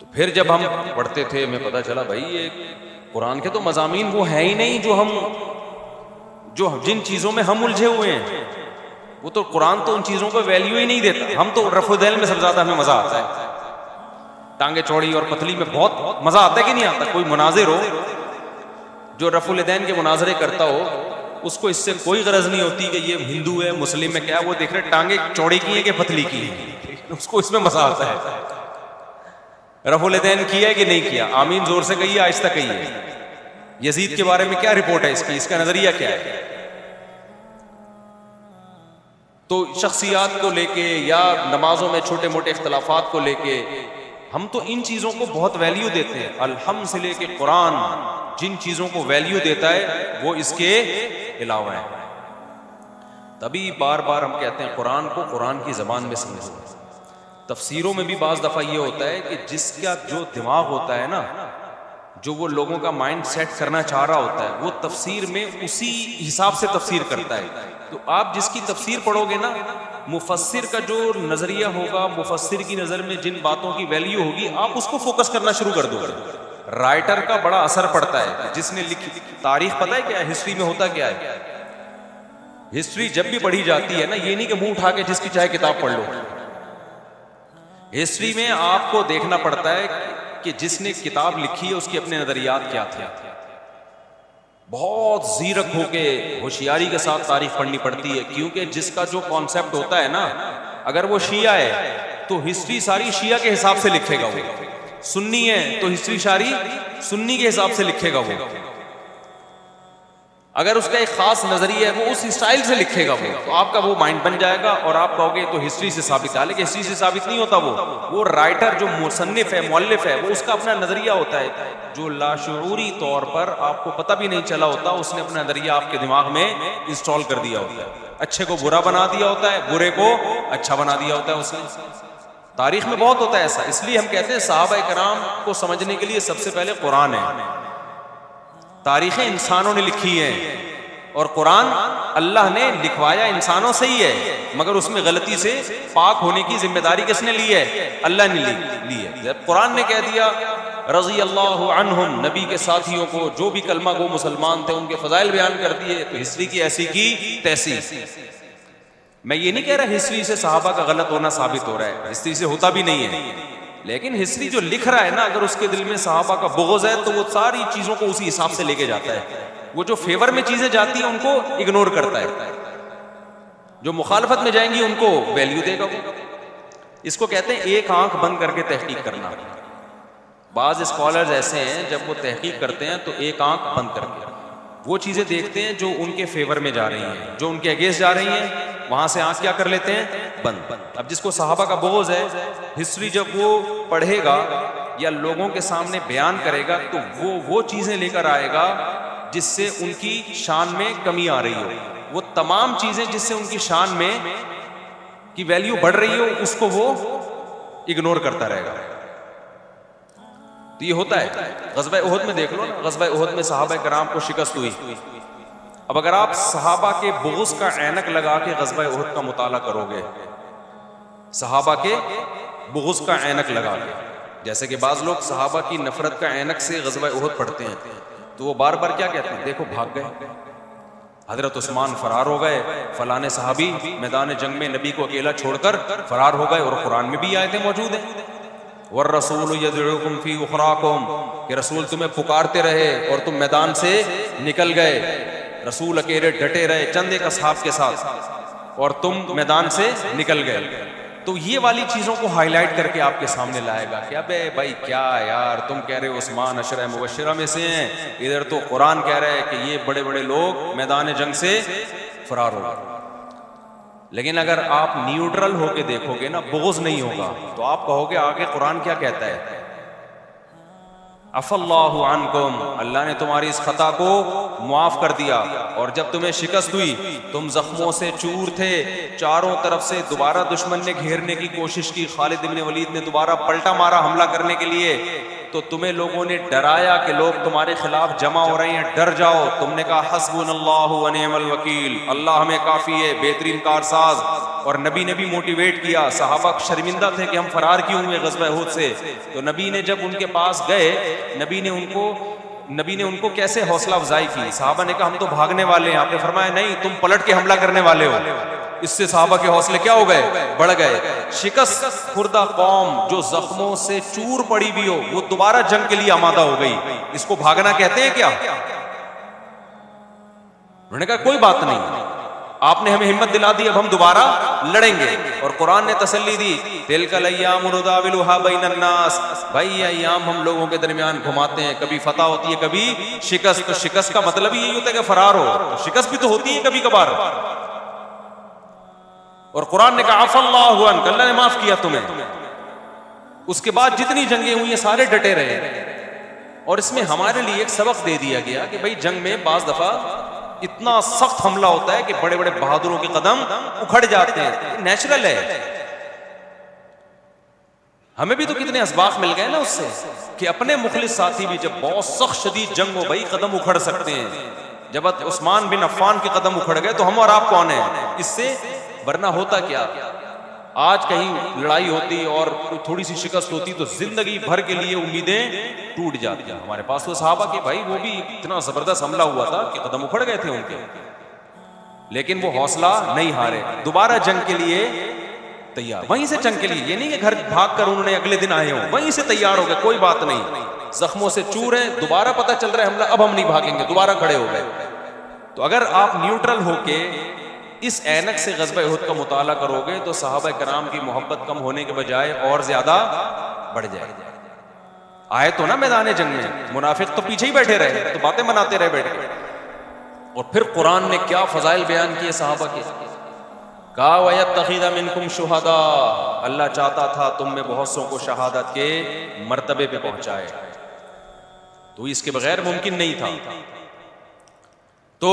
تو پھر جب ہم پڑھتے تھے ہمیں پتہ چلا بھائی یہ قرآن کے تو مضامین وہ ہیں ہی نہیں جو جن چیزوں میں ہم الجھے ہوئے ہیں. وہ تو قرآن تو ان چیزوں کو ویلیو ہی نہیں دیتا. ہم تو رفع الدین میں سب سے زیادہ ہمیں مزہ آتا ہے, ٹانگیں چوڑی اور پتلی میں بہت مزہ آتا ہے کہ نہیں آتا. کوئی مناظر ہو جو رفع الدین کے مناظرے کرتا ہو, اس کو اس سے کوئی غرض نہیں ہوتی کہ یہ ہندو ہے مسلم ہے کیا, وہ دیکھ رہے ٹانگیں چوڑی کی ہیں کہ پتلی کی ہیں, اس کو اس میں مزہ آتا ہے. رفع الدین کیا ہے کہ نہیں کیا, آمین زور سے کہیے آہستہ کہیے. یزید کے بارے میں کیا رپورٹ ہے اس کی, اس کا نظریہ کیا ہے. تو شخصیات کو لے کے یا نمازوں میں چھوٹے موٹے اختلافات کو لے کے ہم تو ان چیزوں کو بہت ویلیو دیتے ہیں. الحمد سے لے کے قرآن جن چیزوں کو ویلیو دیتا ہے وہ اس کے علاوہ ہے. تبھی بار بار ہم کہتے ہیں قرآن کو قرآن کی زبان میں سمجھو. تفسیروں میں بھی بعض دفعہ یہ ہوتا ہے کہ جس کا جو دماغ ہوتا ہے نا, جو وہ لوگوں کا مائنڈ سیٹ کرنا چاہ رہا ہوتا ہے, وہ تفسیر میں اسی حساب سے تفسیر کرتا ہے. تو آپ جس کی تفسیر پڑھو گے نا, مفسر کا جو نظریہ ہوگا, مفسر کی نظر میں جن باتوں کی ویلیو ہوگی, آپ اس کو فوکس کرنا شروع کر دو گے. رائٹر کا بڑا اثر پڑتا ہے, جس نے لکھی تاریخ پتہ ہے کیا ہے, ہسٹری میں ہوتا کیا ہے. ہسٹری جب بھی پڑھی جاتی ہے نا, یہ نہیں کہ منہ اٹھا کے جس کی چاہے کتاب پڑھ لو. ہسٹری میں آپ کو دیکھنا پڑتا ہے کہ جس نے کتاب لکھی ہے اس کے اپنے نظریات کیا تھے. بہت زیرک ہو کے ہوشیاری کے ساتھ تاریخ پڑھنی پڑتی ہے, کیونکہ جس کا جو کانسیپٹ ہوتا ہے نا, اگر وہ شیعہ ہے تو ہسٹری ساری شیعہ کے حساب سے لکھے گا. وہ سنی ہے تو ہسٹری ساری سنی کے حساب سے لکھے گا. وہ اگر اس کا ایک خاص نظریہ ہے وہ اس اسٹائل سے لکھے گا. تو آپ کا وہ مائنڈ بن جائے گا اور آپ کہو گے تو ہسٹری سے ثابت ہے, لیکن ہسٹری سے ثابت نہیں ہوتا. وہ رائٹر جو مصنف ہے, مؤلف ہے, وہ اس کا اپنا نظریہ ہوتا ہے جو لاشعوری طور پر آپ کو پتہ بھی نہیں چلا ہوتا. اس نے اپنا نظریہ آپ کے دماغ میں انسٹال کر دیا ہوتا ہے. اچھے کو برا بنا دیا ہوتا ہے, برے کو اچھا بنا دیا ہوتا ہے اس نے. تاریخ میں بہت ہوتا ہے ایسا. اس لیے ہم کہتے ہیں صحابہ کرام کو سمجھنے کے لیے سب سے پہلے قرآن ہے. تاریخیں انسانوں نے لکھی ہیں اور قرآن اللہ نے لکھوایا انسانوں سے ہی ہے, مگر اس میں غلطی سے پاک ہونے کی ذمہ داری کس نے لی ہے, اللہ نے لی ہے. جب قرآن نے کہہ دیا رضی اللہ عنہم, نبی کے ساتھیوں کو جو بھی کلمہ گو مسلمان تھے ان کے فضائل بیان کر دیے, تو ہسٹری کی ایسی کی تیسی. میں یہ نہیں کہہ رہا ہسٹری سے صحابہ کا غلط ہونا ثابت ہو رہا ہے, ہسٹری سے ہوتا بھی نہیں ہے, لیکن ہسٹری جو لکھ رہا ہے نا, اگر اس کے دل میں صحابہ کا بغض ہے تو وہ ساری چیزوں کو اسی حساب سے لے کے جاتا ہے. وہ جو فیور میں چیزیں جاتی ہیں ان کو اگنور کرتا ہے, جو مخالفت میں جائیں گی ان کو ویلیو دے گا. اس کو کہتے ہیں ایک آنکھ بند کر کے تحقیق کرنا. بعض اسکالرز ایسے ہیں جب وہ تحقیق کرتے ہیں تو ایک آنکھ بند کر کے وہ چیزیں دیکھتے ہیں جو ان کے فیور میں جا رہی ہیں, جو ان کے اگینسٹ جا رہی ہیں, وہاں سے آنکھ کیا کر لیتے ہیں, بند. اب جس کو صحابہ کا بغض ہے, ہسٹری جب وہ پڑھے گا یا لوگوں کے سامنے بیان کرے گا تو وہ چیزیں لے کر آئے گا جس سے ان کی شان میں کمی آ رہی ہو. وہ تمام چیزیں جس سے ان کی شان میں کی ویلیو بڑھ رہی ہو, اس کو وہ اگنور کرتا رہے گا. تو یہ ہوتا ہے. غزوہ احد میں دیکھ لو نا, غزوہ احد میں صحابہ کرام کو شکست ہوئی. اب اگر آپ صحابہ کے بغض کا عینک لگا کے غزوہ احد کا مطالعہ کرو گے, صحابہ کے بغض کا عینک لگا کے, جیسے کہ بعض لوگ صحابہ کی نفرت کا عینک سے غزوہ احد پڑھتے ہیں, تو وہ بار بار کیا کہتے ہیں, دیکھو بھاگ گئے, حضرت عثمان فرار ہو گئے, فلاں صحابی میدان جنگ میں نبی کو اکیلا چھوڑ کر فرار ہو گئے, اور قرآن میں بھی آیتیں موجود ہیں والرسول یدعوکم فی اخراکم, کہ رسول تمہیں پکارتے رہے اور تم میدان سے نکل گئے. رسول اکیلے ڈٹے رہے چند ایک اصحاب کے ساتھ اور تم میدان سے نکل گئے. تو یہ والی چیزوں کو ہائی لائٹ کر کے آپ کے سامنے لائے گا کہ ابے بھائی کیا یار, تم کہہ رہے ہو عثمان عشرہ مبشرہ میں سے ہیں, ادھر تو قرآن کہہ رہا ہے کہ یہ بڑے بڑے لوگ میدان جنگ سے فرار ہو گئے. لیکن اگر آپ نیوٹرل ہو کے دیکھو گے نا, بغض نہیں ہوگا, تو آپ کہو گے آگے قرآن کیا کہتا ہے, عفا اللہ عنکم, اللہ نے تمہاری اس خطا کو معاف کر دیا، اور جب تمہیں شکست ہوئی تم زخموں سے چور تھے، چاروں طرف سے دوبارہ دشمن نے گھیرنے کی کوشش کی، خالد بن ولید نے دوبارہ پلٹا مارا حملہ کرنے کے لیے، تو تمہیں لوگوں نے ڈرایا کہ لوگ تمہارے خلاف جمع ہو رہے ہیں، ڈر جاؤ، تم نے کہا حسبنا اللہ و نعم الوکیل، اللہ ہمیں کافی ہے، بہترین کارساز، اور نبی نے بھی موٹیویٹ کیا۔ صحابہ شرمندہ تھے کہ ہم فرار کیوں ہوئے غزوہ احد سے، تو نبی نے جب ان کے پاس گئے، نبی نے ان کو کیسے حوصلہ افزائی کی؟ صحابہ نے کہا ہم تو بھاگنے والے ہیں، آپ نے فرمایا نہیں، تم پلٹ کے حملہ کرنے والے ہو۔ اس سے صحابہ کے حوصلے کیا ہو گئے؟ بڑھ گئے۔ شکست خوردہ قوم جو زخموں سے چور پڑی بھی ہو وہ دوبارہ جنگ کے لیے آمادہ ہو گئی، اس کو بھاگنا کہتے ہیں کیا؟ انہوں نے کہا کوئی بات نہیں، آپ نے ہمیں ہمت دلا دی، اب ہم دوبارہ لڑیں گے، اور قرآن نے تسلی دی تلک الایام نداولها بین الناس، بھائی یہ ایام ہم لوگوں کے درمیان گھماتے ہیں، کبھی فتح ہوتی ہے کبھی شکست، تو شکست کا مطلب یہی ہوتا ہے کہ فرار ہو، تو شکست بھی تو ہوتی ہے کبھی کبھار، اور قرآن نے کہا عفا اللہ عنک، اللہ نے معاف کیا تمہیں۔ اس کے بعد جتنی جنگیں ہوئی ہیں سارے ڈٹے رہے، اور اس میں ہمارے لیے ایک سبق دے دیا گیا کہ بھائی جنگ میں بعض دفعہ اتنا سخت حملہ ہوتا ہے کہ بڑے بڑے بہادروں کے قدم اکھڑ جاتے ہیں، نیچرل ہے۔ ہمیں بھی تو کتنے اسباق مل گئے نا اس سے کہ اپنے مخلص ساتھی بھی جب بہت سخت شدید جنگ ہو بھائی قدم اکھڑ سکتے ہیں، جب عثمان بن عفان کے قدم اکھڑ گئے تو ہم اور آپ کون ہیں اس سے؟ ورنہ ہوتا کیا، آج کہیں لڑائی ہوتی اور تھوڑی سی شکست ہوتی تو زندگی بھر کے لیے امیدیں ٹوٹ جاتی ہیں۔ ہمارے پاس تو صحابہ کے بھائی وہ بھی اتنا زبردست حملہ ہوا تھا کہ قدم اکھڑ گئے تھے ان کے، لیکن وہ حوصلہ نہیں ہارے، دوبارہ جنگ کے لیے تیار، وہیں سے جنگ کے لیے، یہ نہیں کہ گھر بھاگ کر انہوں نے اگلے دن آئے ہوں، وہیں سے تیار ہو گئے، کوئی بات نہیں، زخموں سے چور ہیں، دوبارہ پتہ چل رہا ہے حملہ، اب ہم نہیں بھاگیں گے، دوبارہ کھڑے ہو گئے۔ تو اگر آپ نیوٹرل ہو کے اس اینک سے غزوہ احد کا مطالعہ کرو گے تو صحابہ کرام کی محبت کم ہونے کے بجائے اور زیادہ بڑھ جائے گی۔ آئے تو نا میدان جنگ میں، منافق تو پیچھے ہی بیٹھے رہے، تو باتیں بناتے رہے بیٹھ کے، اور پھر قرآن نے کیا فضائل بیان کیے صحابہ کے، کہا وَيَتَّخِذَ مِنْكُمْ شُهَدَاءَ، اللہ چاہتا تھا تم میں بہت سوں کو شہادت کے مرتبے پہ پہنچائے، تو اس کے بغیر ممکن نہیں تھا۔ تو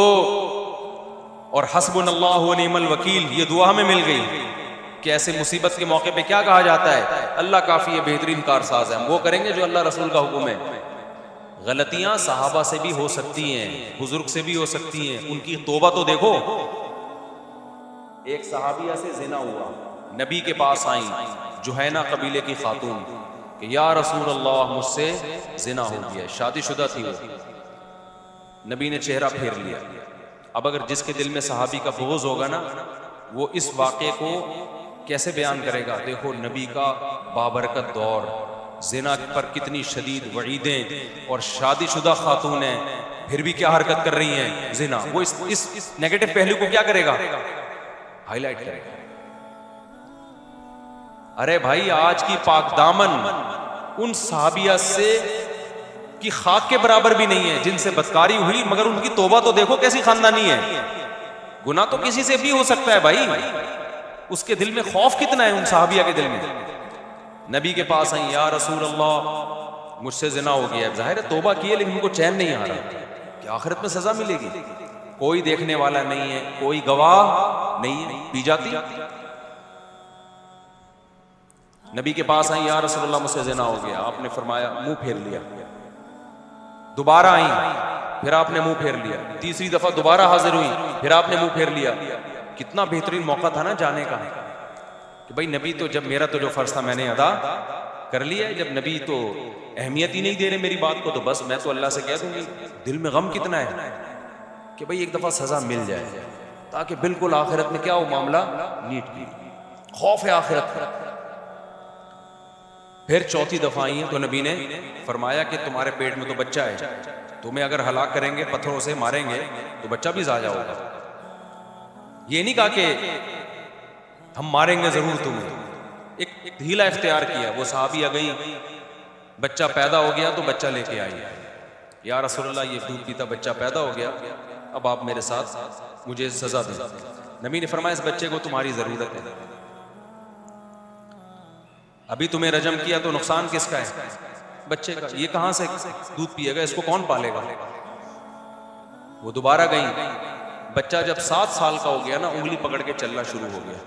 اور حسبنا اللہ و نعم الوکیل یہ دعا ہمیں مل گئی کہ ایسے مصیبت کے موقع پہ کیا کہا جاتا ہے؟ اللہ کافی ہے، بہترین کارساز ہے، ہم وہ کریں گے جو اللہ رسول کا حکم ہے۔ غلطیاں صحابہ سے بھی ہو سکتی ہیں، بزرگ سے بھی ہو سکتی ہیں، ان کی توبہ تو دیکھو۔ ایک صحابیہ سے زنا ہوا، نبی کے پاس آئیں جوہینہ قبیلے کی خاتون کہ یا رسول اللہ مجھ سے زنا ہو گیا، شادی شدہ تھی وہ، نبی نے چہرہ پھیر لیا۔ اب اگر جس کے دل میں صحابی کا بغض ہوگا نا وہ اس واقعے کو کیسے بیان کرے گا؟ دیکھو نبی کا بابرکت دور، زنا پر کتنی شدید وعیدیں، اور شادی شدہ خاتون ہیں پھر بھی کیا حرکت کر رہی ہیں؟ زنا۔ وہ اس نیگیٹو پہلو کو کیا کرے گا؟ ہائی لائٹ کرے گا۔ ارے بھائی آج کی پاک دامن ان صحابیہ سے کی خاک کے برابر بھی نہیں ہے جن سے بدکاری ہوئی، مگر ان کی توبہ تو دیکھو کیسی خاندانی ہے۔ گناہ تو کسی سے بھی ہو سکتا ہے بھائی، اس کے دل میں خوف کتنا ہے ان صحابیہ کے دل میں۔ نبی کے پاس آئیں یا رسول اللہ مجھ سے زنا ہو گیا، ظاہر ہے توبہ کی ہے لیکن ان کو چین نہیں آ رہا کہ آخرت میں سزا ملے گی، کوئی دیکھنے والا نہیں ہے، کوئی گواہ نہیں ہے، پی جاتی۔ نبی کے پاس آئیں یا رسول اللہ مجھ سے زنا ہو گیا، آپ نے فرمایا منہ پھیر لیا۔ دوبارہ آئیں پھر آپ نے منہ پھیر لیا، تیسری دفعہ دوبارہ حاضر ہوئی پھر آپ نے منہ پھیر لیا۔ کتنا بہترین موقع تھا نا جانے کا کہ بھائی نبی تو جب میرا تو جو فرض تھا میں نے ادا کر لیا، جب نبی تو اہمیت ہی نہیں دے رہے میری بات کو تو بس میں تو اللہ سے کہہ دوں گی۔ دل میں غم کتنا ہے کہ بھائی ایک دفعہ سزا مل جائے تاکہ بالکل آخرت میں کیا ہو معاملہ نیٹ کی، خوف ہے آخرت کا۔ پھر چوتھی دفعہ آئی ہیں تو نبی نے فرمایا کہ تمہارے پیٹ میں تو بچہ ہے، تمہیں اگر ہلاک کریں گے پتھروں سے ماریں گے تو بچہ بھی ضائع ہوگا۔ یہ نہیں کہا کہ ہم ماریں گے ضرور تمہیں، ایک ہیلا اختیار کیا۔ وہ صحابیہ گئی، بچہ پیدا ہو گیا تو بچہ لے کے آئی، یا رسول اللہ یہ دودھ پیتا بچہ پیدا ہو گیا، اب آپ میرے ساتھ مجھے سزا دیں۔ نبی نے فرمایا اس بچے کو تمہاری ضرورت ہے، ابھی تمہیں رجم کیا تو نقصان کس کا ہے؟ بچے کا۔ یہ کہاں سے دودھ پیے گا، اس کو کون پالے گا؟ وہ دوبارہ گئیں. بچہ جب 7 سال کا ہو گیا نا, انگلی پکڑ کے چلنا شروع ہو گیا.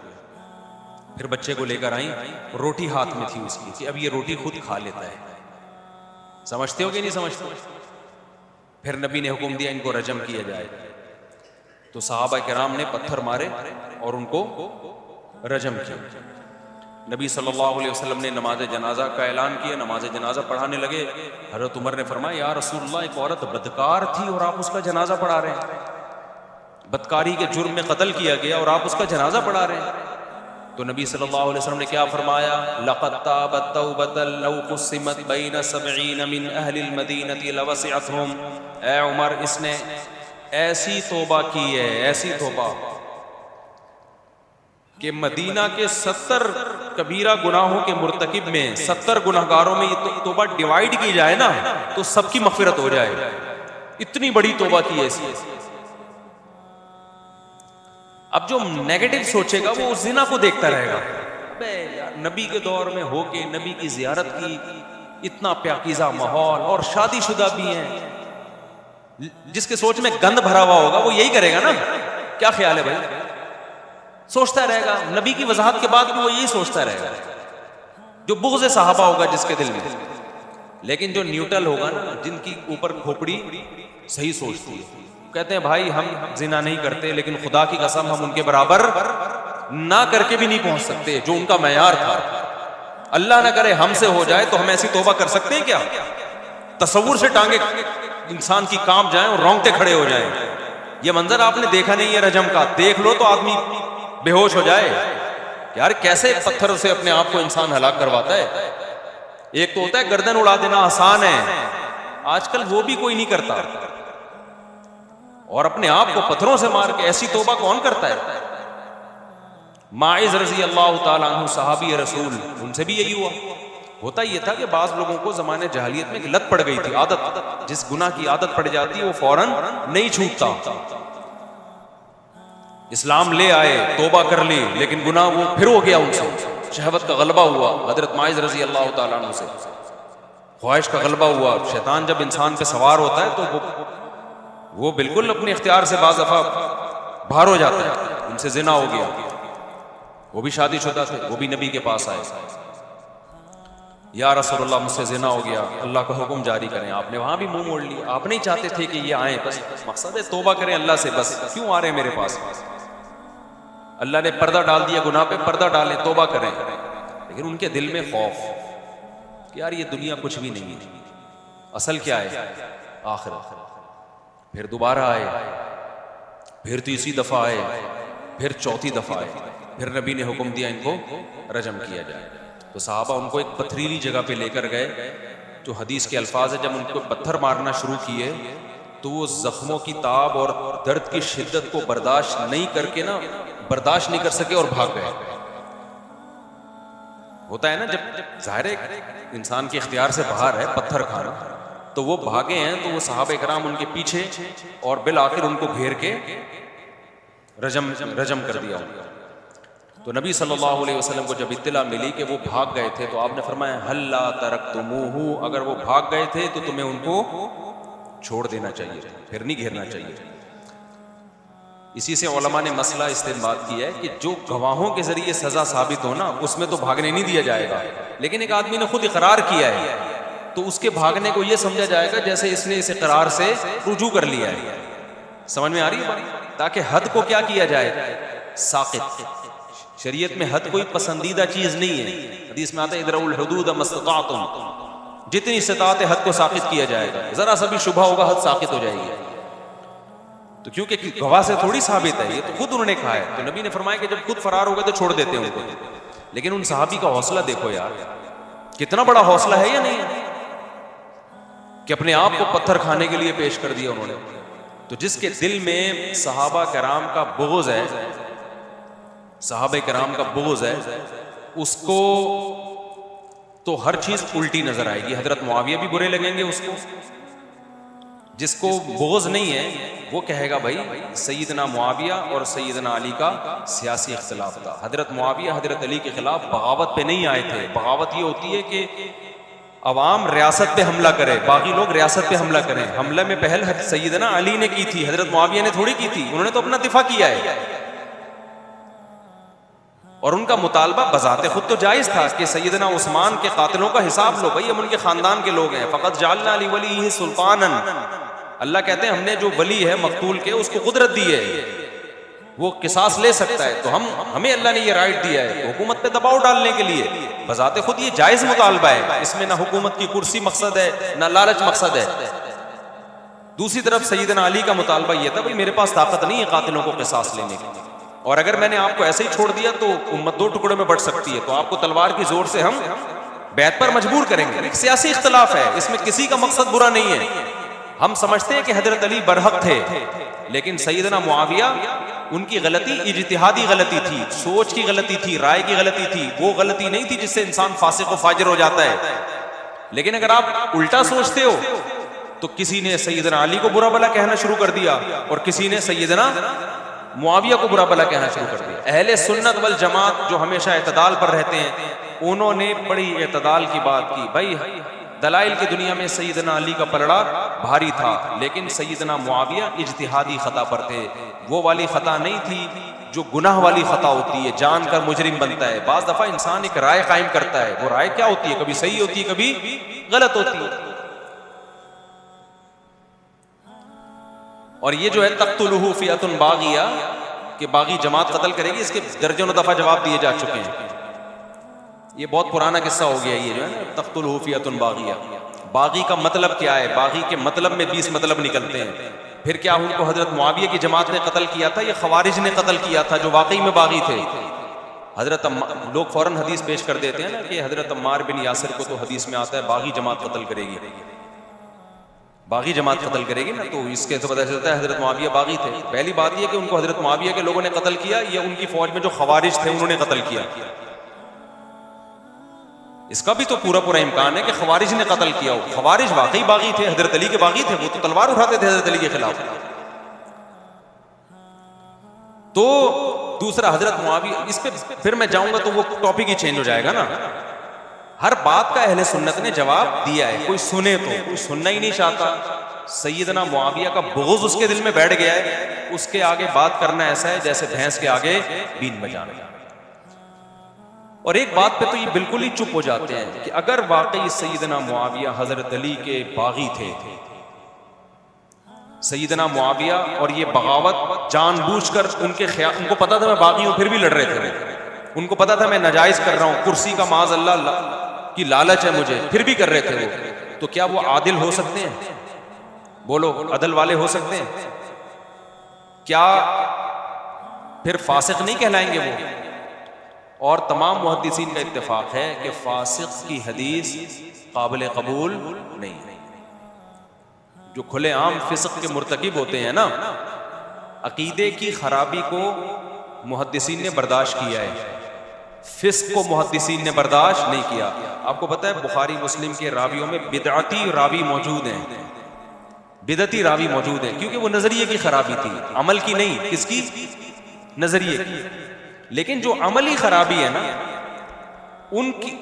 پھر بچے کو لے کر آئیں, روٹی ہاتھ میں تھی اس کی کہ اب یہ روٹی خود کھا لیتا ہے. سمجھتے ہو کہ نہیں سمجھتے؟ پھر نبی نے حکم دیا ان کو رجم کیا جائے. تو صحابہ کرام نے پتھر مارے اور ان کو رجم کیا. نبی صلی اللہ علیہ وسلم نے نماز جنازہ کا اعلان کیا, نماز جنازہ پڑھانے لگے. حضرت عمر نے فرمایا یا رسول اللہ, ایک عورت بدکار تھی اور آپ اس کا جنازہ پڑھا رہے ہیں. بدکاری کے جرم میں قتل کیا گیا اور آپ اس کا جنازہ پڑھا رہے ہیں. تو نبی صلی اللہ علیہ وسلم نے کیا فرمایا؟ لقد تابت توبۃ لو قسمت بین 70 من اہل المدینہ لوسعتهم. اے عمر, اس نے ایسی توبہ کی ہے, ایسی توبہ کہ مدینہ کے 70 کبیرہ گناہوں کے مرتکب میں 70 گناہگاروں میں یہ توبہ ڈیوائیڈ کی جائے نا تو سب کی مغفرت ہو جائے. اتنی بڑی توبہ کی ایسی. اب جو نیگیٹو سوچے گا وہ اس زنا کو دیکھتا رہے گا. یار نبی کے دور میں ہو کے نبی کی زیارت کی, اتنا پاکیزہ ماحول, اور شادی شدہ بھی ہیں. جس کے سوچ میں گند بھرا ہوا ہوگا وہ یہی کرے گا نا. کیا خیال ہے بھائی؟ سوچتا رہے گا. نبی کی وضاحت کے بعد بھی وہ یہی سوچتا رہے گا. جو بغض صحابہ ہوگا جس کے دل میں. لیکن جو نیوٹرل ہوگا نا, جن کی اوپر کھوپڑی صحیح سوچتی ہے, کہتے ہیں بھائی ہم زنا نہیں کرتے, لیکن خدا کی قسم ہم ان کے برابر نہ کر کے بھی نہیں پہنچ سکتے جو ان کا معیار تھا. اللہ نہ کرے ہم سے ہو جائے تو ہم ایسی توبہ کر سکتے ہیں کیا؟ تصور سے ٹانگے انسان کی کام جائیں اور رونگٹے کھڑے ہو جائیں. یہ منظر آپ نے دیکھا نہیں ہے رجم کا, دیکھ لو تو آدمی بے ہوش ہو جائے. یار کیسے پتھر سے اپنے آپ کو انسان ہلاک کرواتا ہے. ایک تو ہوتا ہے گردن اڑا دینا آسان ہے, آج کل وہ بھی کوئی نہیں کرتا. اور اپنے آپ کو پتھروں سے مار کے ایسی توبہ کون کرتا ہے؟ ماعز رضی اللہ تعالیٰ عنہ صحابی رسول, ان سے بھی یہی ہوا. ہوتا یہ تھا کہ بعض لوگوں کو زمانے جاہلیت میں لت پڑ گئی تھی, عادت, جس گناہ کی عادت پڑ جاتی ہے وہ فوراً نہیں چھوٹتا. اسلام لے آئے, توبہ کر لی, لیکن گناہ وہ پھر ہو گیا ان سے. شہوت کا غلبہ ہوا حضرت ماعز رضی اللہ تعالیٰ عنہ سے, خواہش کا غلبہ ہوا. شیطان جب انسان پہ سوار ہوتا ہے تو وہ بالکل اپنے اختیار سے بعض دفعہ باہر ہو جاتا ہے. ان سے زنا ہو گیا, وہ بھی شادی شدہ تھے, وہ بھی نبی کے پاس آئے, یا رسول اللہ مجھ سے زنا ہو گیا, اللہ کا حکم جاری کریں. آپ نے وہاں بھی منہ موڑ لیا, آپ نہیں چاہتے تھے کہ یہ آئیں, بس مقصد ہے توبہ کریں اللہ سے, بس کیوں آ رہے ہیں میرے پاس. اللہ نے پردہ ڈال دیا گناہ پہ, پردہ ڈالیں, توبہ کریں. لیکن ان کے دل میں خوف کہ یار یہ دنیا کچھ بھی نہیں ہے, اصل کیا ہے آخرت. پھر دوبارہ آئے, پھر تیسری دفعہ آئے, پھر چوتھی دفعہ آئے, پھر نبی نے حکم دیا ان کو رجم کیا جائے. تو صحابہ ان کو ایک پتھریلی جگہ پہ لے کر گئے. جو حدیث کے الفاظ ہے, جب ان کو پتھر مارنا شروع کیے تو وہ زخموں کی تاب اور درد کی شدت کو برداشت نہیں کر سکے اور بھاگ گئے. ہوتا ہے نا جب ظاہر انسان کے اختیار سے باہر ہے پتھر کھانا, تو وہ بھاگے ہیں. تو وہ صحابہ کرام ان کے پیچھے, اور بالآخر ان کو گھیر کے رجم کر دیا. تو نبی صلی اللہ علیہ وسلم کو جب اطلاع ملی کہ وہ بھاگ گئے تھے, تو آپ نے فرمایا ہلا ترکتموہ, اگر وہ بھاگ گئے تھے تو تمہیں ان کو چھوڑ دینا چاہیے, پھر نہیں گھیرنا چاہیے. اسی سے علماء نے مسئلہ استنباط کیا ہے کہ جو گواہوں کے ذریعے سزا ثابت ہو نا, اس میں تو بھاگنے نہیں دیا جائے گا. لیکن ایک آدمی نے خود اقرار کیا ہے تو اس کے بھاگنے کو یہ سمجھا جائے گا جیسے اس نے اس اقرار سے رجوع کر لیا ہے. سمجھ میں آ رہی ہے؟ تاکہ حد کو کیا کیا جائے, ساقط. شریعت میں حد کوئی پسندیدہ چیز نہیں ہے. حدیث میں آتا ہے ادرؤوا الحدود ما استطعتم, جتنی استطاعت حد کو ساقط کیا جائے گا. ذرا سا بھی شبہ ہوگا حد ساقط ہو جائے گی. تو کیونکہ گواہ سے تھوڑی ثابت ہے, یہ تو خود انہوں نے کہا ہے. تو نبی نے فرمایا کہ جب خود فرار ہو گئے تو چھوڑ دیتے ہیں ان کو. لیکن ان صحابی کا حوصلہ دیکھو یار, کتنا بڑا حوصلہ ہے یا نہیں ہے, کہ اپنے آپ کو پتھر کھانے کے لیے پیش کر دیا انہوں نے. تو جس کے دل میں صحابہ کرام کا بغض ہے, صحابہ کرام کا بغض ہے, اس کو تو ہر چیز الٹی نظر آئے گی. حضرت معاویہ بھی برے لگیں گے اس کو. جس کو بغض نہیں ہے وہ کہے گا بھائی سیدنا معاویہ اور سیدنا علی کا سیاسی اختلاف تھا. حضرت معاویہ حضرت علی کے خلاف بغاوت پہ نہیں آئے تھے. بغاوت یہ ہوتی ہے کہ عوام ریاست پہ حملہ کرے، باقی لوگ ریاست پہ حملہ کریں. حملہ میں پہل سیدنا علی نے کی تھی، حضرت معاویہ نے تھوڑی کی تھی. انہوں نے تو اپنا دفاع کیا ہے، اور ان کا مطالبہ بذات خود تو جائز تھا کہ سیدنا عثمان کے قاتلوں کا حساب لو، بھائی ہم ان کے خاندان کے لوگ ہیں. فقط جعلنا لولیہ سلطانا، اللہ کہتے ہیں ہم نے جو ولی ہے مقتول کے اس کو قدرت دی ہے، وہ قصاص لے سکتا ہے. تو ہمیں اللہ نے یہ رائٹ دیا ہے حکومت پہ دباؤ ڈالنے کے لیے. بذات خود یہ جائز مطالبہ ہے، اس میں نہ حکومت کی کرسی مقصد ہے نہ لالچ مقصد ہے. دوسری طرف سیدنا علی کا مطالبہ یہ تھا بھائی میرے پاس طاقت نہیں ہے قاتلوں کو قصاص لینے کی، اور اگر میں نے آپ کو ایسے ہی چھوڑ دیا تو امت دو ٹکڑوں میں بٹ سکتی ہے، تو آپ کو تلوار کی زور سے ہم بیعت پر مجبور کریں گے. ایک سیاسی اختلاف ہے، اس میں کسی کا مقصد برا نہیں ہے. ہم سمجھتے ہیں کہ حضرت علی برحق تھے، لیکن سیدنا معاویہ ان کی غلطی اجتہادی غلطی تھی، سوچ کی غلطی تھی، رائے کی غلطی تھی. وہ غلطی نہیں تھی جس سے انسان فاسق و فاجر ہو جاتا ہے. لیکن اگر آپ الٹا سوچتے ہو تو کسی نے سیدنا علی کو برا بھلا کہنا شروع کر دیا اور کسی نے سیدنا معاویہ کو برا بھلا کہنا شروع کر دیا. اہل سنت والجماعت جو ہمیشہ اعتدال پر رہتے ہیں انہوں نے بڑی اعتدال کی بات کی. بھائی دلائل کی دنیا میں سیدنا علی کا پلڑا بھاری تھا، لیکن سیدنا معاویہ اجتہادی خطا پر تھے. وہ والی خطا نہیں تھی جو گناہ والی خطا ہوتی ہے، جان کر مجرم بنتا ہے. بعض دفعہ انسان ایک رائے قائم کرتا ہے، وہ رائے کیا ہوتی ہے؟ کبھی صحیح ہوتی ہے کبھی غلط ہوتی ہے. اور یہ جو ہے تقتلہ فئۃ باغیہ کہ باغی جماعت قتل کرے گی، اس کے درجنوں دفعہ جواب دیے جا چکے ہیں. یہ بہت پرانا قصہ ہو گیا. یہ جو ہے نا تقتلہ فئۃ باغیہ، باغی کا مطلب کیا ہے؟ باغی کے مطلب میں 20 مطلب نکلتے ہیں. پھر کیا ان کو حضرت معاویہ کی جماعت نے قتل کیا تھا یا خوارج نے قتل کیا تھا جو واقعی میں باغی تھے؟ حضرت لوگ فوراً حدیث پیش کر دیتے ہیں نا کہ حضرت عمار بن یاسر کو تو حدیث میں آتا ہے باغی جماعت قتل کرے گی، باغی جماعت قتل کرے گی نا، تو اس کے تو پتہ چلتا ہے حضرت معاویہ باغی تھے. پہلی بات یہ کہ ان کو حضرت معاویہ کے لوگوں نے قتل کیا یا ان کی فوج میں جو خوارج تھے انہوں نے قتل کیا؟ اس کا بھی تو پورا امکان ہے کہ خوارج نے قتل کیا ہو. خوارج واقعی باغی تھے، حضرت علی کے باغی تھے، وہ تو تلوار اٹھاتے تھے حضرت علی کے خلاف. تو دوسرا حضرت معاویہ، اس پہ پھر میں جاؤں گا تو وہ ٹاپک ہی چینج ہو جائے گا نا. ہر بات کا اہل سنت نے جواب دیا ہے، کوئی سنے تو، کوئی سننا ہی نہیں چاہتا. سیدنا معاویہ کا بغض اس کے دل میں بیٹھ گیا ہے، اس کے آگے بات کرنا ایسا ہے جیسے بھینس کے آگے بین بجانا. اور ایک بات پہ تو یہ بالکل ہی چپ ہو جاتے ہیں کہ اگر واقعی سیدنا معاویہ حضرت علی کے باغی تھے، سیدنا معاویہ اور یہ بغاوت جان بوجھ کر ان کو پتا تھا میں باغی ہوں پھر بھی لڑ رہے تھے، ان کو پتا تھا میں ناجائز کر رہا ہوں، کرسی کا معاذ اللہ کی لالچ ہے مجھے، پھر بھی کر رہے تھے وہ، تو کیا وہ عادل ہو سکتے ہیں؟ بولو، عدل والے ہو سکتے ہیں؟ کیا پھر فاسق نہیں کہلائیں گے وہ؟ اور تمام محدثین کا اتفاق ہے کہ فاسق کی حدیث قابل قبول نہیں ہے. جو کھلے عام فسق کے مرتکب ہوتے ہیں نا، عقیدے کی خرابی کو محدثین نے برداشت کیا ہے، فسق کو محدثین نے برداشت نہیں کیا. آپ کو پتہ ہے بخاری مسلم کے راویوں میں بدعتی راوی موجود ہیں، بدعتی راوی موجود ہیں، کیونکہ وہ نظریے کی خرابی تھی، عمل کی نہیں. کس کی؟ نظریے کی. لیکن جو عملی خرابی ہے نا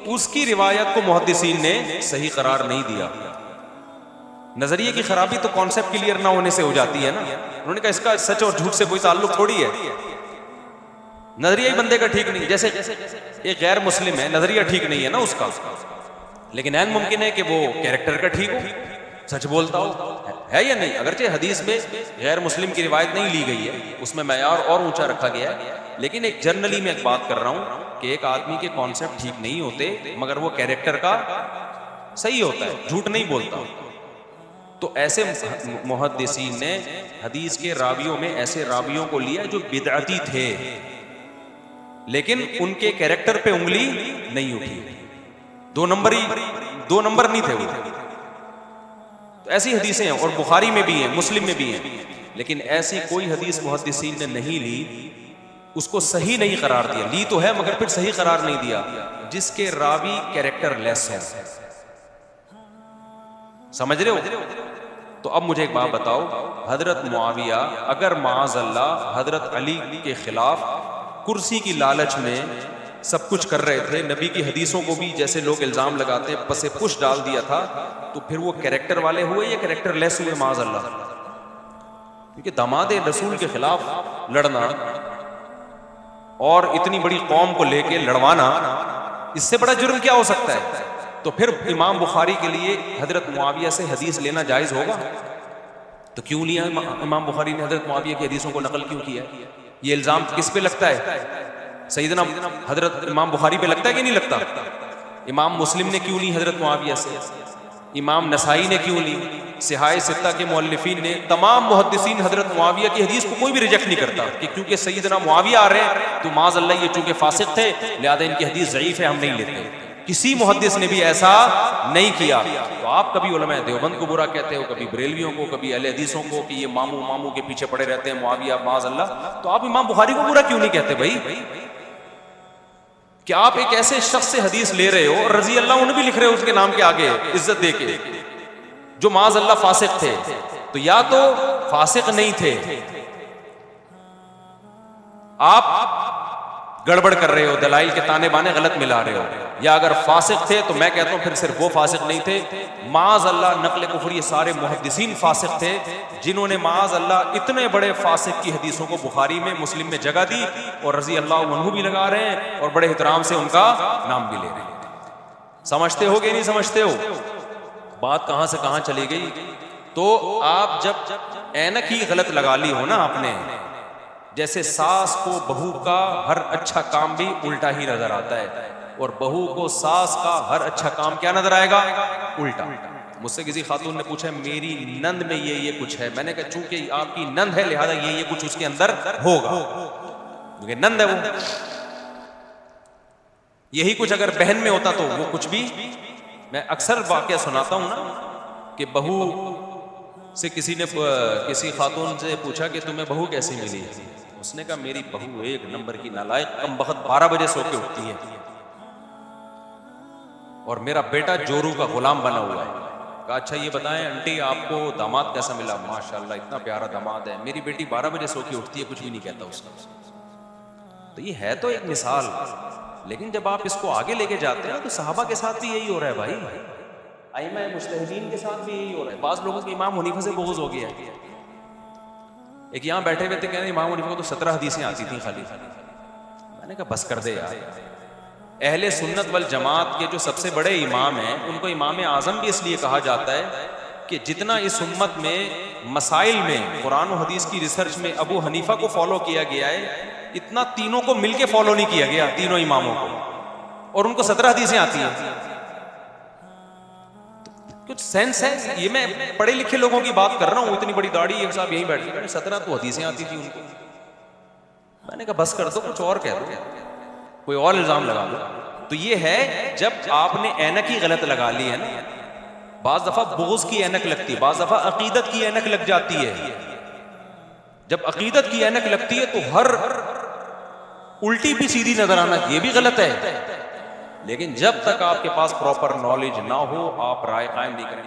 اس کی روایت کو محدثین نے صحیح قرار نہیں دیا. نظریے کی خرابی تو کانسیپٹ کلیئر نہ ہونے سے ہو جاتی ہے نا. انہوں نے کہا اس کا سچ اور جھوٹ سے کوئی تعلق تھوڑی ہے، نظریہ ہی بندے کا ٹھیک نہیں. جیسے ایک غیر مسلم ہے، نظریہ ٹھیک نہیں ہے نا اس کا، لیکن عین ممکن ہے کہ وہ کیریکٹر کا ٹھیک ہو، سچ بولتا ہو، ہے یا نہیں؟ اگرچہ حدیث میں غیر مسلم کی روایت نہیں لی گئی ہے، اس میں معیار اور اونچا رکھا گیا ہے، لیکن ایک جنرلی میں ایک بات کر رہا ہوں کہ ایک آدمی کے کانسیپٹ ٹھیک نہیں ہوتے مگر وہ کیریکٹر کا صحیح ہوتا ہے، جھوٹ نہیں بولتا. تو ایسے محدثین نے حدیث کے راویوں میں ایسے راویوں کو لیا جو بدعتی تھے لیکن ان کے کیریکٹر پہ انگلی نہیں اٹھی، دو نمبر نہیں تھے وہ. تو ایسی حدیثیں ہیں اور بخاری میں بھی ہیں، مسلم میں بھی ہیں، لیکن ایسی کوئی حدیث محدثین نے نہیں لی، اس کو صحیح نہیں قرار دیا. لی تو ہے مگر پھر صحیح قرار نہیں دیا جس کے راوی کیریکٹر لیس ہے. سمجھ رہے ہو؟ تو اب مجھے ایک بات بتاؤ، حضرت معاویہ اگر معاذ اللہ حضرت علی کے خلاف کرسی کی لالچ میں سب کچھ کر رہے تھے، نبی کی حدیثوں کو بھی جیسے لوگ الزام لگاتے ہیں پس پش ڈال دیا تھا، تو پھر وہ کریکٹر والے ہوئے یا کریکٹر لیس ہوئے؟ معاذ اللہ. کیونکہ داماد رسول کے خلاف لڑنا اور اتنی بڑی قوم کو لے کے لڑوانا، اس سے بڑا جرم کیا ہو سکتا ہے؟ تو پھر امام بخاری کے لیے حضرت معاویہ سے حدیث لینا جائز ہوگا؟ تو کیوں لیا امام بخاری نے حضرت معاویہ کی حدیثوں کو نقل کیوں کیا؟ یہ الزام کس پہ لگتا ہے؟ سیدنا حضرت امام بخاری پہ لگتا ہے کہ نہیں لگتا؟ امام مسلم نے کیوں لی حضرت معاویہ سے؟ امام نسائی نے کیوں لی؟ صحاح ستہ کے مؤلفین نے، تمام محدثین حضرت معاویہ کی حدیث کو کوئی بھی ریجیکٹ نہیں کرتا کہ کیونکہ سیدنا معاویہ آ رہے ہیں تو معاذ اللہ یہ چونکہ فاسق تھے لہذا ان کی حدیث ضعیف ہے، ہم نہیں لیتے. کسی محدث نے بھی ایسا نہیں کیا. تو آپ کبھی علماء دیوبند کو برا کہتے ہو، کبھی بریلویوں کو، کبھی اہل حدیثوں کو کہ یہ ماموں کے پیچھے پڑے رہتے ہیں معاویہ معاذ اللہ، تو آپ امام بخاری کو برا کیوں نہیں کہتے بھائی؟ کہ آپ ایک ایسے شخص سے حدیث لے رہے ہو اور رضی اللہ عنہ بھی لکھ رہے ہو اس کے نام کے آگے عزت دے کے، جو معاذ اللہ فاسق تھے. تو یا تو فاسق نہیں تھے، آپ گڑبڑ کر رہے ہو، دلائل کے تانے بانے غلط ملا رہے ہو، یا اگر فاسق تھے تو میں کہتا ہوں پھر صرف وہ فاسق نہیں تھے، معاذ اللہ نقل کفر یہ سارے محدثین فاسق تھے جنہوں نے معاذ اللہ اتنے بڑے فاسق کی حدیثوں کو بخاری میں مسلم میں جگہ دی اور رضی اللہ عنہ بھی لگا رہے ہیں اور بڑے احترام سے ان کا نام بھی لے رہے ہیں. سمجھتے ہو کہ نہیں سمجھتے ہو؟ بات کہاں سے کہاں چلی گئی. تو آپ جب اینک ہی غلط لگا لی ہو نا آپ نے، جیسے ساس کو بہو کا ہر اچھا کام بھی الٹا ہی نظر آتا ہے اور بہو کو ساس کا ہر اچھا کام کیا نظر آئے گا؟ الٹا. مجھ سے کسی خاتون نے پوچھا میری نند میں یہ کچھ ہے، میں نے کہا چونکہ آپ کی نند ہے لہذا یہ کچھ اس کے اندر ہوگا، کیونکہ نند ہے وہ. یہی کچھ اگر بہن میں ہوتا تو وہ کچھ بھی. میں اکثر واقعہ سناتا ہوں نا کہ بہو سے کسی خاتون سے پوچھا کہ تمہیں بہو کیسی ملی؟ اس نے کہا میری بہو ایک نمبر کی نالائق، کم بخت 12 بجے سو کے اٹھتی ہے اور میرا بیٹا جورو کا غلام بنا ہوا ہے. کہا اچھا یہ بتائیں آنٹی آپ کو داماد کیسا ملا؟ ماشاءاللہ اتنا پیارا داماد ہے، میری بیٹی 12 بجے سو کے اٹھتی ہے، کچھ بھی نہیں کہتا اس کا. تو یہ ہے تو ایک مثال، لیکن جب آپ اس کو آگے لے کے جاتے ہیں تو صحابہ کے ساتھ بھی یہی ہو رہا ہے بھائی، ائمہ مجتہدین کے ساتھ بھی یہی ہو رہا ہے. بعض لوگوں کو امام حنیفہ سے بغض ہو گیا ہے. ایک یہاں بیٹھے ہوئے تھے، کہہ رہے امام حنیفہ کو تو 17 حدیثیں آتی تھیں خالی. میں نے کہا بس کر دے یار. اہل سنت والجماعت کے جو سب سے بڑے امام ہیں ان کو امام اعظم بھی اس لیے کہا جاتا ہے کہ جتنا اس امت میں مسائل میں قرآن و حدیث کی ریسرچ میں ابو حنیفہ کو فالو کیا گیا ہے اتنا تینوں کو مل کے فالو نہیں کیا گیا، تینوں اماموں کو، اور ان کو 17 حدیثیں آتی ہیں. کچھ سینس ہے؟ یہ میں پڑھے لکھے لوگوں کی بات کر رہا ہوں، اتنی بڑی داڑھی ایک صاحب یہیں بیٹھے ہیں، 17 تو حدیثیں آتی تھی ان کو. میں نے کہا بس کر دو، کچھ اور کہہ دو، کوئی اور الزام لگا دو. تو یہ ہے جب آپ نے اینک ہی غلط لگا لی ہے نا. بعض دفعہ بغض کی اینک لگتی ہے، بعض دفعہ عقیدت کی اینک لگ جاتی ہے. جب عقیدت کی اینک لگتی ہے تو ہر الٹی بھی سیدھی نظر آنا یہ بھی غلط ہے. لیکن جب تک آپ کے پاس پراپر نالج نہ ہو آپ رائے قائم نہیں کریں.